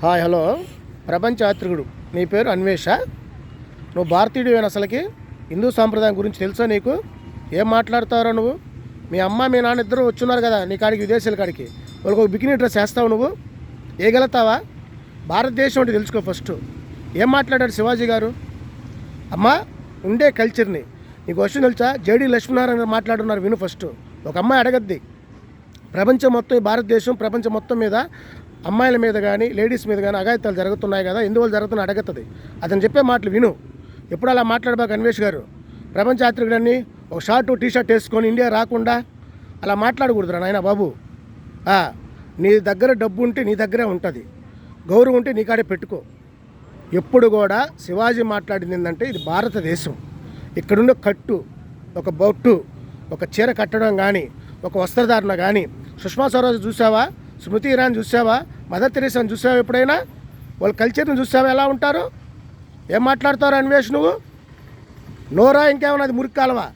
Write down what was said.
Hi hello ప్రపంచ యాత్రికుడు నీ పేరు అన్వేష. నువ్వు భారతీయుడివేనా? అసలుకి హిందూ సాంప్రదాయం గురించి తెలుసా నీకు? ఏం మాట్లాడతారో నువ్వు? మీ అమ్మ మీ నాన్న ఇద్దరు వచ్చున్నారు కదా నీ కాడికి, విదేశాల కాడికి. వాళ్ళకి ఒక బికినీ డ్రెస్ వేస్తావు నువ్వు? వేయగలుగుతావా? భారతదేశం అంటే తెలుసుకో ఫస్ట్. ఏం మాట్లాడారు శివాజీ గారు? అమ్మ ఉండే కల్చర్ని నీకు క్వశ్చన్ తెలుసా? జేడి లక్ష్మీనారాయణ మాట్లాడున్నారు, విను ఫస్ట్. ఒక అమ్మాయి అడగద్ది, ప్రపంచం మొత్తం, ఈ భారతదేశం ప్రపంచం మొత్తం మీద అమ్మాయిల మీద కానీ లేడీస్ మీద కానీ అఘాయిత్యాలు జరుగుతున్నాయి కదా, ఎందువల్ల జరుగుతున్నా అడగతుంది. అతను చెప్పే మాటలు విను. ఎప్పుడు అలా మాట్లాడబాక అన్వేష్ గారు. ప్రపంచ యాత్రికుడని ఒక షార్టు టీ షర్ట్ వేసుకొని ఇండియా రాకుండా అలా మాట్లాడకూడదురా నాయన బాబు. నీ దగ్గర డబ్బు ఉంటే నీ దగ్గరే ఉంటుంది, గౌరవం ఉంటే నీ కాడే పెట్టుకో. ఎప్పుడు కూడా శివాజీ మాట్లాడింది ఏంటంటే, ఇది భారతదేశం, ఇక్కడున్న కట్టు, ఒక బొట్టు, ఒక చీర కట్టడం కానీ, ఒక వస్త్రధారణ కానీ. సుష్మా స్వరాజ్ చూసావా? స్మృతి ఇరానీ చూసావా? మదర్ తెరీసాని చూసావా? ఎప్పుడైనా వాళ్ళ కల్చర్ని చూసావా ఎలా ఉంటారు? ఏం మాట్లాడతారు అన్వేష్ నువ్వు? నోరా ఇంకేమన్నా అది మురికి కాలవా?